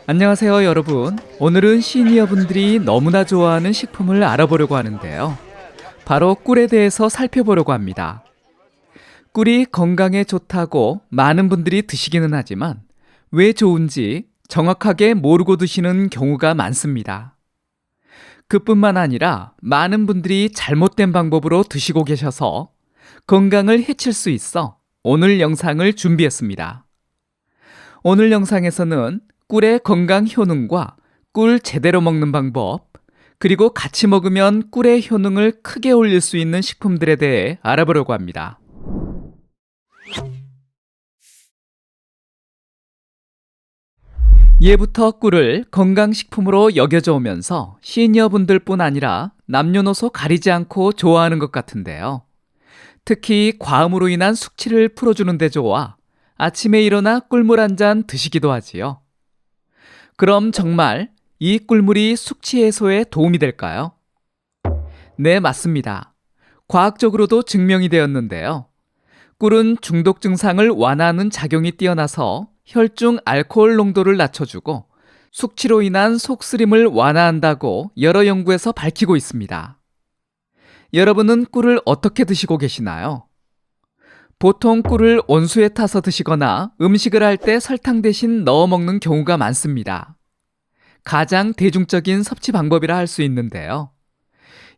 안녕하세요 여러분. 오늘은 시니어분들이 너무나 좋아하는 식품을 알아보려고 하는데요. 바로 꿀에 대해서 살펴보려고 합니다. 꿀이 건강에 좋다고 많은 분들이 드시기는 하지만 왜 좋은지 정확하게 모르고 드시는 경우가 많습니다. 그뿐만 아니라 많은 분들이 잘못된 방법으로 드시고 계셔서 건강을 해칠 수 있어 오늘 영상을 준비했습니다. 오늘 영상에서는 꿀의 건강 효능과 꿀 제대로 먹는 방법, 그리고 같이 먹으면 꿀의 효능을 크게 올릴 수 있는 식품들에 대해 알아보려고 합니다. 예부터 꿀을 건강식품으로 여겨져 오면서 시니어분들뿐 아니라 남녀노소 가리지 않고 좋아하는 것 같은데요. 특히 과음으로 인한 숙취를 풀어주는 데 좋아 아침에 일어나 꿀물 한 잔 드시기도 하지요. 그럼 정말 이 꿀물이 숙취 해소에 도움이 될까요? 네, 맞습니다. 과학적으로도 증명이 되었는데요. 꿀은 중독 증상을 완화하는 작용이 뛰어나서 혈중 알코올 농도를 낮춰주고 숙취로 인한 속쓰림을 완화한다고 여러 연구에서 밝히고 있습니다. 여러분은 꿀을 어떻게 드시고 계시나요? 보통 꿀을 온수에 타서 드시거나 음식을 할 때 설탕 대신 넣어 먹는 경우가 많습니다. 가장 대중적인 섭취 방법이라 할 수 있는데요.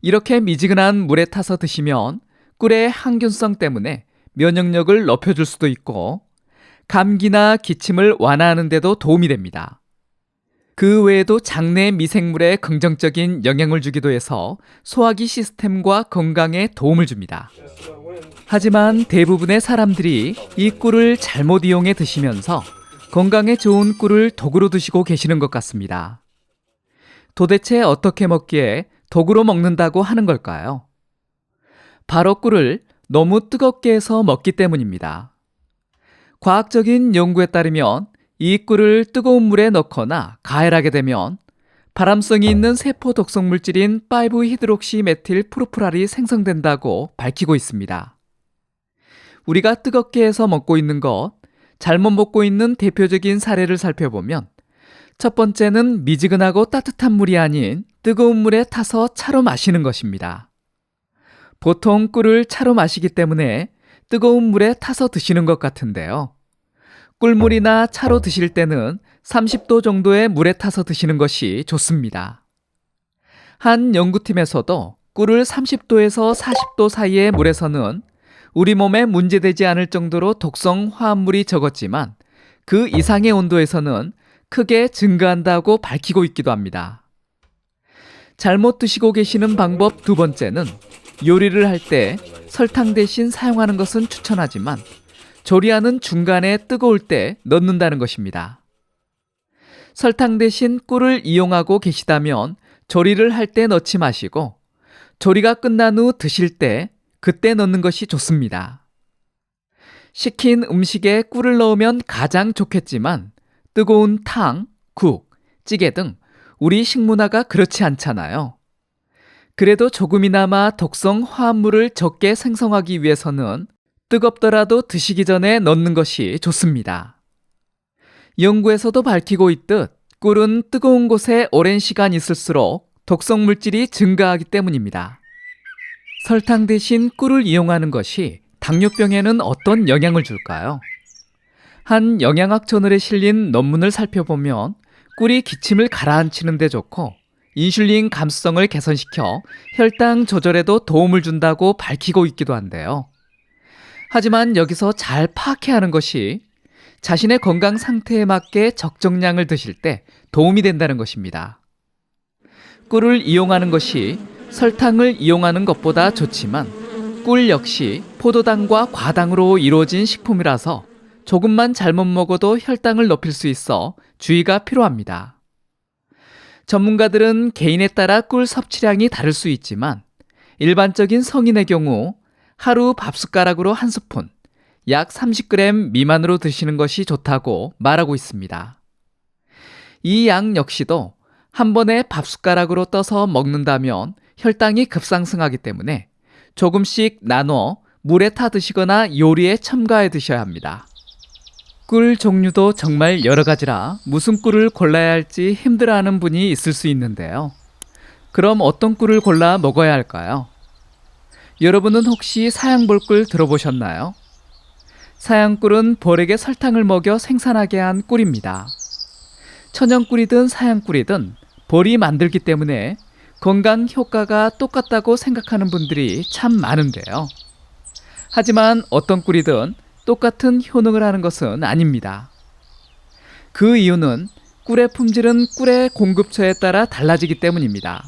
이렇게 미지근한 물에 타서 드시면 꿀의 항균성 때문에 면역력을 높여줄 수도 있고 감기나 기침을 완화하는 데도 도움이 됩니다. 그 외에도 장내 미생물에 긍정적인 영향을 주기도 해서 소화기 시스템과 건강에 도움을 줍니다. 하지만 대부분의 사람들이 이 꿀을 잘못 이용해 드시면서 건강에 좋은 꿀을 독으로 드시고 계시는 것 같습니다. 도대체 어떻게 먹기에 독으로 먹는다고 하는 걸까요? 바로 꿀을 너무 뜨겁게 해서 먹기 때문입니다. 과학적인 연구에 따르면 이 꿀을 뜨거운 물에 넣거나 가열하게 되면 발암성이 있는 세포 독성 물질인 5-히드록시 메틸 프로프랄이 생성된다고 밝히고 있습니다. 우리가 뜨겁게 해서 먹고 있는 것, 잘못 먹고 있는 대표적인 사례를 살펴보면 첫 번째는 미지근하고 따뜻한 물이 아닌 뜨거운 물에 타서 차로 마시는 것입니다. 보통 꿀을 차로 마시기 때문에 뜨거운 물에 타서 드시는 것 같은데요. 꿀물이나 차로 드실 때는 30도 정도의 물에 타서 드시는 것이 좋습니다. 한 연구팀에서도 꿀을 30도에서 40도 사이의 물에서는 우리 몸에 문제되지 않을 정도로 독성 화합물이 적었지만 그 이상의 온도에서는 크게 증가한다고 밝히고 있기도 합니다. 잘못 드시고 계시는 방법 두 번째는 요리를 할 때 설탕 대신 사용하는 것은 추천하지만 조리하는 중간에 뜨거울 때 넣는다는 것입니다. 설탕 대신 꿀을 이용하고 계시다면 조리를 할 때 넣지 마시고 조리가 끝난 후 드실 때 그때 넣는 것이 좋습니다. 식힌 음식에 꿀을 넣으면 가장 좋겠지만 뜨거운 탕, 국, 찌개 등 우리 식문화가 그렇지 않잖아요. 그래도 조금이나마 독성 화합물을 적게 생성하기 위해서는 뜨겁더라도 드시기 전에 넣는 것이 좋습니다. 연구에서도 밝히고 있듯 꿀은 뜨거운 곳에 오랜 시간 있을수록 독성 물질이 증가하기 때문입니다. 설탕 대신 꿀을 이용하는 것이 당뇨병에는 어떤 영향을 줄까요? 한 영양학 저널에 실린 논문을 살펴보면 꿀이 기침을 가라앉히는 데 좋고 인슐린 감수성을 개선시켜 혈당 조절에도 도움을 준다고 밝히고 있기도 한데요. 하지만 여기서 잘 파악해야 하는 것이 자신의 건강 상태에 맞게 적정량을 드실 때 도움이 된다는 것입니다. 꿀을 이용하는 것이 설탕을 이용하는 것보다 좋지만 꿀 역시 포도당과 과당으로 이루어진 식품이라서 조금만 잘못 먹어도 혈당을 높일 수 있어 주의가 필요합니다. 전문가들은 개인에 따라 꿀 섭취량이 다를 수 있지만 일반적인 성인의 경우 하루 밥숟가락으로 한 스푼, 약 30g 미만으로 드시는 것이 좋다고 말하고 있습니다. 이 양 역시도 한 번에 밥숟가락으로 떠서 먹는다면 혈당이 급상승하기 때문에 조금씩 나눠 물에 타 드시거나 요리에 첨가해 드셔야 합니다. 꿀 종류도 정말 여러 가지라 무슨 꿀을 골라야 할지 힘들어하는 분이 있을 수 있는데요. 그럼 어떤 꿀을 골라 먹어야 할까요? 여러분은 혹시 사양볼꿀 들어보셨나요? 사양꿀은 벌에게 설탕을 먹여 생산하게 한 꿀입니다. 천연꿀이든 사양꿀이든 벌이 만들기 때문에 건강 효과가 똑같다고 생각하는 분들이 참 많은데요. 하지만 어떤 꿀이든 똑같은 효능을 하는 것은 아닙니다. 그 이유는 꿀의 품질은 꿀의 공급처에 따라 달라지기 때문입니다.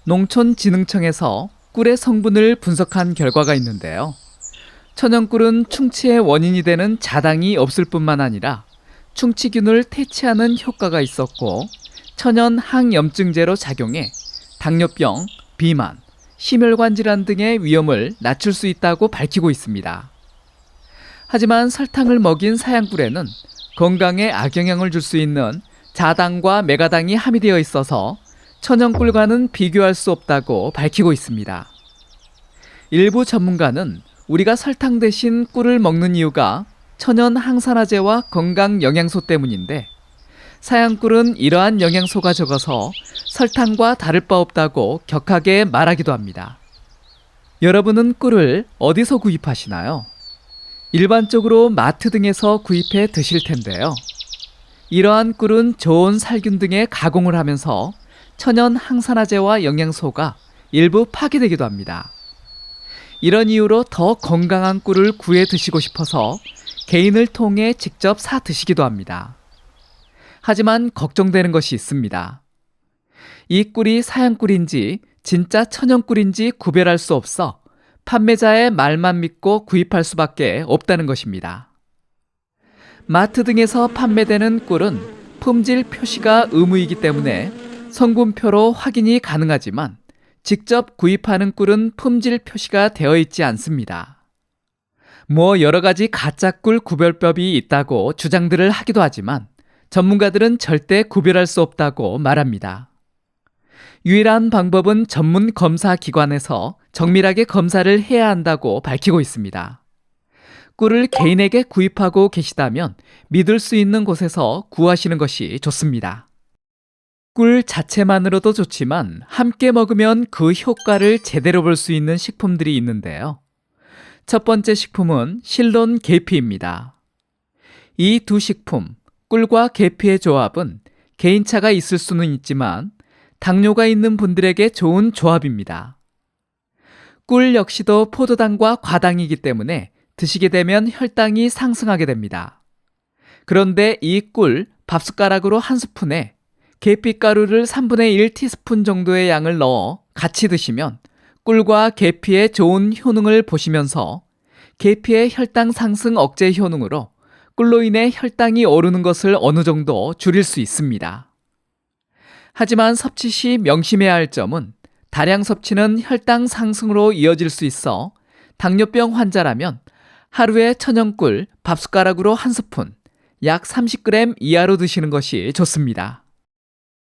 농촌진흥청에서 꿀의 성분을 분석한 결과가 있는데요. 천연꿀은 충치의 원인이 되는 자당이 없을 뿐만 아니라 충치균을 퇴치하는 효과가 있었고 천연 항염증제로 작용해 당뇨병, 비만, 심혈관 질환 등의 위험을 낮출 수 있다고 밝히고 있습니다. 하지만 설탕을 먹인 사양꿀에는 건강에 악영향을 줄 수 있는 자당과 메가당이 함유되어 있어서 천연꿀과는 비교할 수 없다고 밝히고 있습니다. 일부 전문가는 우리가 설탕 대신 꿀을 먹는 이유가 천연 항산화제와 건강 영양소 때문인데 사양꿀은 이러한 영양소가 적어서 설탕과 다를 바 없다고 격하게 말하기도 합니다. 여러분은 꿀을 어디서 구입하시나요? 일반적으로 마트 등에서 구입해 드실 텐데요. 이러한 꿀은 좋은 살균 등의 가공을 하면서 천연 항산화제와 영양소가 일부 파괴되기도 합니다. 이런 이유로 더 건강한 꿀을 구해 드시고 싶어서 개인을 통해 직접 사 드시기도 합니다. 하지만 걱정되는 것이 있습니다. 이 꿀이 사양꿀인지 진짜 천연꿀인지 구별할 수 없어 판매자의 말만 믿고 구입할 수밖에 없다는 것입니다. 마트 등에서 판매되는 꿀은 품질 표시가 의무이기 때문에 성분표로 확인이 가능하지만 직접 구입하는 꿀은 품질 표시가 되어 있지 않습니다. 여러 가지 가짜 꿀 구별법이 있다고 주장들을 하기도 하지만 전문가들은 절대 구별할 수 없다고 말합니다. 유일한 방법은 전문 검사 기관에서 정밀하게 검사를 해야 한다고 밝히고 있습니다. 꿀을 개인에게 구입하고 계시다면 믿을 수 있는 곳에서 구하시는 것이 좋습니다. 꿀 자체만으로도 좋지만 함께 먹으면 그 효과를 제대로 볼 수 있는 식품들이 있는데요. 첫 번째 식품은 실론 계피입니다. 이 두 식품, 꿀과 계피의 조합은 개인차가 있을 수는 있지만 당뇨가 있는 분들에게 좋은 조합입니다. 꿀 역시도 포도당과 과당이기 때문에 드시게 되면 혈당이 상승하게 됩니다. 그런데 이 꿀 밥숟가락으로 한 스푼에 계피가루를 3분의 1 티스푼 정도의 양을 넣어 같이 드시면 꿀과 계피의 좋은 효능을 보시면서 계피의 혈당 상승 억제 효능으로 꿀로 인해 혈당이 오르는 것을 어느 정도 줄일 수 있습니다. 하지만 섭취 시 명심해야 할 점은 다량 섭취는 혈당 상승으로 이어질 수 있어 당뇨병 환자라면 하루에 천연꿀 밥숟가락으로 한 스푼, 약 30g 이하로 드시는 것이 좋습니다.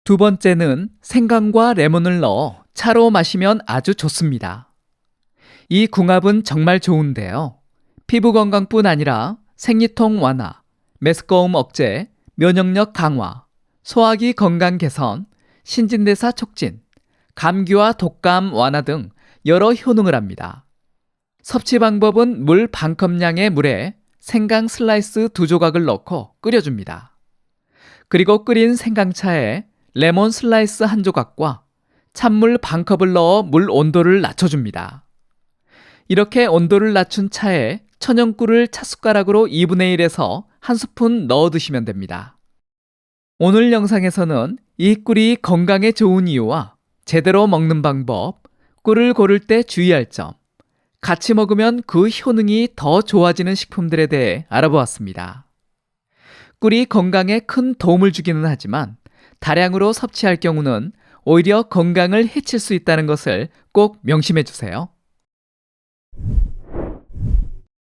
두 번째는 생강과 레몬을 넣어 차로 마시면 아주 좋습니다. 이 궁합은 정말 좋은데요. 피부 건강뿐 아니라 생리통 완화, 메스꺼움 억제, 면역력 강화, 소화기 건강 개선, 신진대사 촉진, 감기와 독감 완화 등 여러 효능을 합니다. 섭취 방법은 물 반컵량의 물에 생강 슬라이스 2조각을 넣고 끓여줍니다. 그리고 끓인 생강차에 레몬 슬라이스 1조각과 찬물 반컵을 넣어 물 온도를 낮춰줍니다. 이렇게 온도를 낮춘 차에 천연꿀을 찻숟가락으로 2분의 1에서 1스푼 넣어 드시면 됩니다. 오늘 영상에서는 이 꿀이 건강에 좋은 이유와 제대로 먹는 방법, 꿀을 고를 때 주의할 점, 같이 먹으면 그 효능이 더 좋아지는 식품들에 대해 알아보았습니다. 꿀이 건강에 큰 도움을 주기는 하지만 다량으로 섭취할 경우는 오히려 건강을 해칠 수 있다는 것을 꼭 명심해 주세요.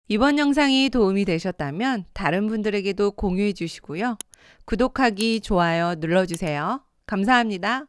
이번 영상이 도움이 되셨다면 다른 분들에게도 공유해 주시고요. 구독하기, 좋아요 눌러주세요. 감사합니다.